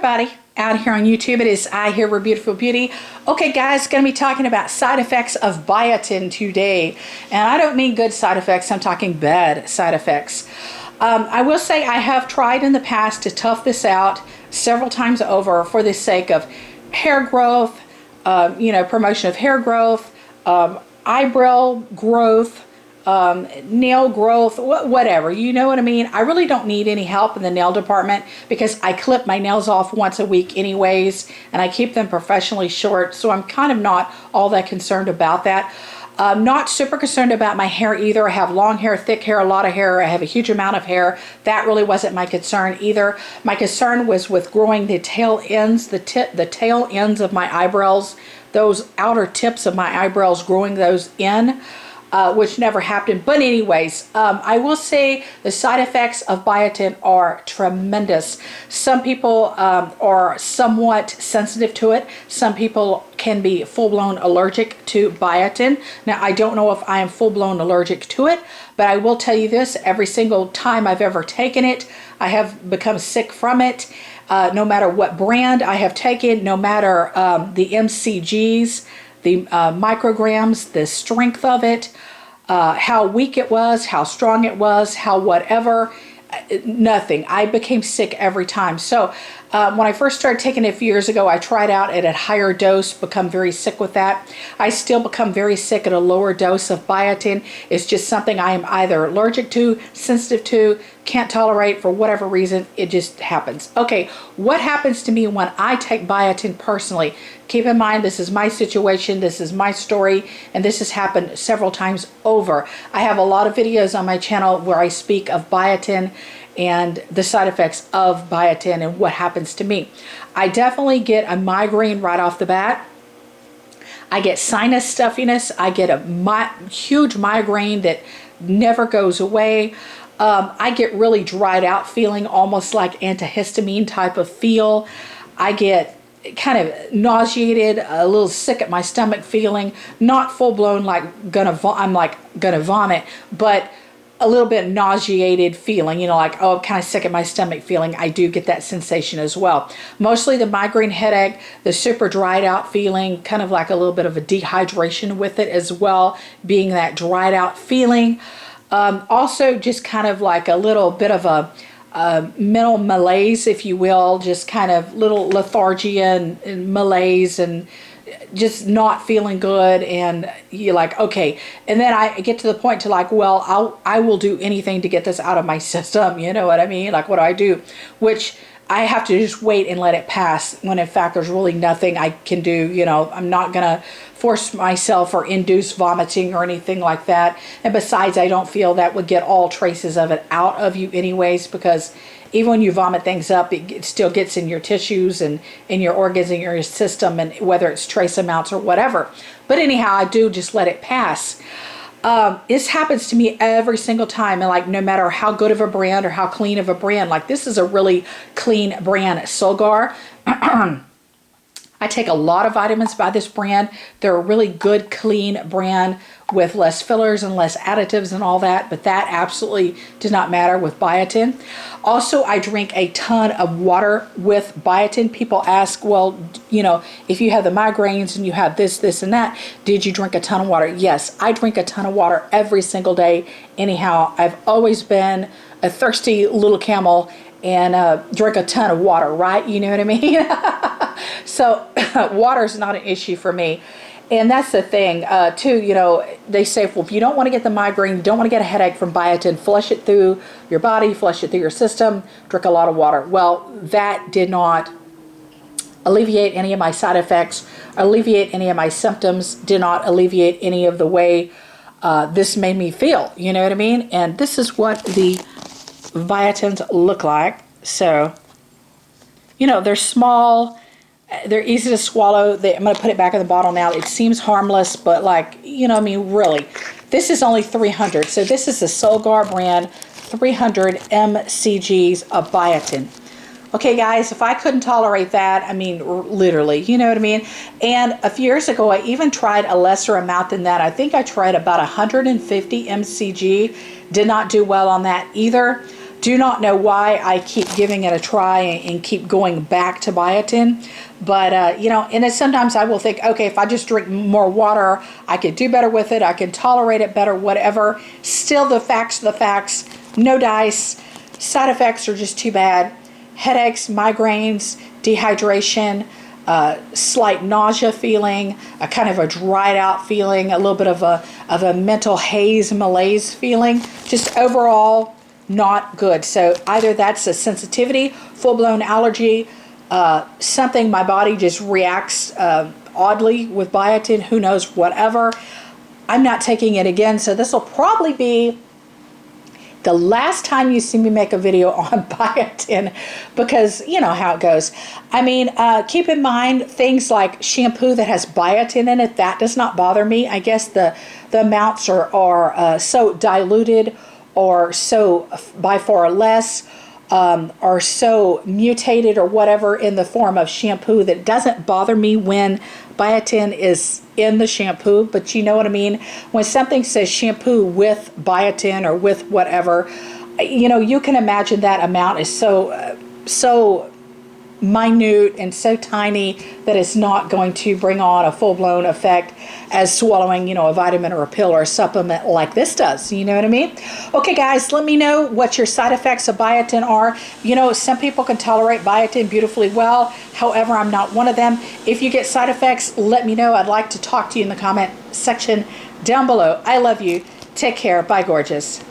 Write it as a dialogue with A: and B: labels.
A: everybody out here on YouTube. It is I here with Beautiful Beauty. Okay guys, going to be talking about side effects of biotin today. And I don't mean good side effects, I'm talking bad side effects. I will say I have tried in the past to tough this out several times over for the sake of hair growth, promotion of hair growth, eyebrow growth, nail growth, whatever, you know what I mean. I really don't need any help in the nail department because I clip my nails off once a week anyways, and I keep them professionally short, so I'm kind of not all that concerned about that. Not super concerned about my hair either. I have long hair, thick hair, a lot of hair. I have a huge amount of hair. That really wasn't my concern either. My concern was with growing the tail ends, the tail ends of my eyebrows, those outer tips of my eyebrows, growing those in. Which never happened. But anyways, I will say the side effects of biotin are tremendous. Some people are somewhat sensitive to it. Some people can be full-blown allergic to biotin. Now, I don't know if I am full-blown allergic to it, but I will tell you this, every single time I've ever taken it, I have become sick from it. No matter what brand I have taken, no matter the MCGs, the micrograms, the strength of it, how weak it was, how strong it was, how whatever, nothing. I became sick every time. So when I first started taking it a few years ago, I tried out at a higher dose, become very sick with that. I still become very sick at a lower dose of biotin. It's just something I am either allergic to, sensitive to, can't tolerate for whatever reason. It just happens. Okay, what happens to me when I take biotin personally? Keep in mind, this is my situation, this is my story, and this has happened several times over. I have a lot of videos on my channel where I speak of biotin and the side effects of biotin and what happens to me. I definitely get a migraine right off the bat. I get sinus stuffiness. I get a huge migraine that never goes away. I get really dried out feeling, almost like antihistamine type of feel. I get kind of nauseated, a little sick at my stomach feeling, not full blown like I'm like gonna vomit, but a little bit nauseated feeling, like, oh, I'm kind of sick at my stomach feeling. I do get that sensation as well. Mostly the migraine headache, the super dried out feeling, kind of like a little bit of a dehydration with it as well, being that dried out feeling. Also just kind of like a little bit of a mental malaise, if you will, just kind of little lethargy and malaise and just not feeling good, and you're like, okay. And then I get to the point to like, well, I will do anything to get this out of my system, you know what I mean? Like, what do? Which I have to just wait and let it pass, when in fact there's really nothing I can do. I'm not gonna force myself or induce vomiting or anything like that. And besides, I don't feel that would get all traces of it out of you anyways, because even when you vomit things up, it still gets in your tissues and in your organs and your system, and whether it's trace amounts or whatever. But anyhow, I do just let it pass. This happens to me every single time, and like no matter how good of a brand or how clean of a brand, like this is a really clean brand, Solgar. I take a lot of vitamins by this brand. They're a really good, clean brand with less fillers and less additives and all that, but that absolutely does not matter with biotin. Also, I drink a ton of water with biotin. People ask, well, if you have the migraines and you have this, and that, did you drink a ton of water? Yes, I drink a ton of water every single day. Anyhow, I've always been a thirsty little camel and drink a ton of water, right? You know what I mean? So water is not an issue for me. And that's the thing too, they say, well, if you don't want to get the migraine, you don't want to get a headache from biotin, flush it through your body, flush it through your system, drink a lot of water. Well, that did not alleviate any of my side effects, alleviate any of my symptoms, did not alleviate any of the way this made me feel, you know what I mean? And this is what the biotins look like. So, they're small, they're easy to swallow. I'm going to put it back in the bottle now. It seems harmless, but like, really, this is only 300. So this is the Solgar brand, 300 mcgs of biotin. Okay, guys, if I couldn't tolerate that, I mean, literally, you know what I mean? And a few years ago, I even tried a lesser amount than that. I think I tried about 150 mcg. Did not do well on that either. Do not know why I keep giving it a try and keep going back to biotin. But, you know, and then sometimes I will think, okay, if I just drink more water, I could do better with it. I can tolerate it better, whatever. Still, the facts are the facts. No dice. Side effects are just too bad. Headaches, migraines, dehydration, slight nausea feeling, a kind of a dried out feeling, a little bit of a mental haze, malaise feeling. Just overall, not good. So either that's a sensitivity, full-blown allergy, something my body just reacts oddly with biotin, who knows, whatever. I'm not taking it again, so this will probably be the last time you see me make a video on biotin, because you know how it goes. I mean, keep in mind things like shampoo that has biotin in it, that does not bother me. I guess the amounts are so diluted, or so by far less, or so mutated or whatever in the form of shampoo that it doesn't bother me when biotin is in the shampoo. But you know what I mean? When something says shampoo with biotin or with whatever, you know, you can imagine that amount is so minute and so tiny that it's not going to bring on a full-blown effect as swallowing, you know, a vitamin or a pill or a supplement like this does. You know what I mean? Okay, guys, let me know what your side effects of biotin are. You know, some people can tolerate biotin beautifully well. However, I'm not one of them. If you get side effects, let me know. I'd like to talk to you in the comment section down below. I love you. Take care. Bye, gorgeous.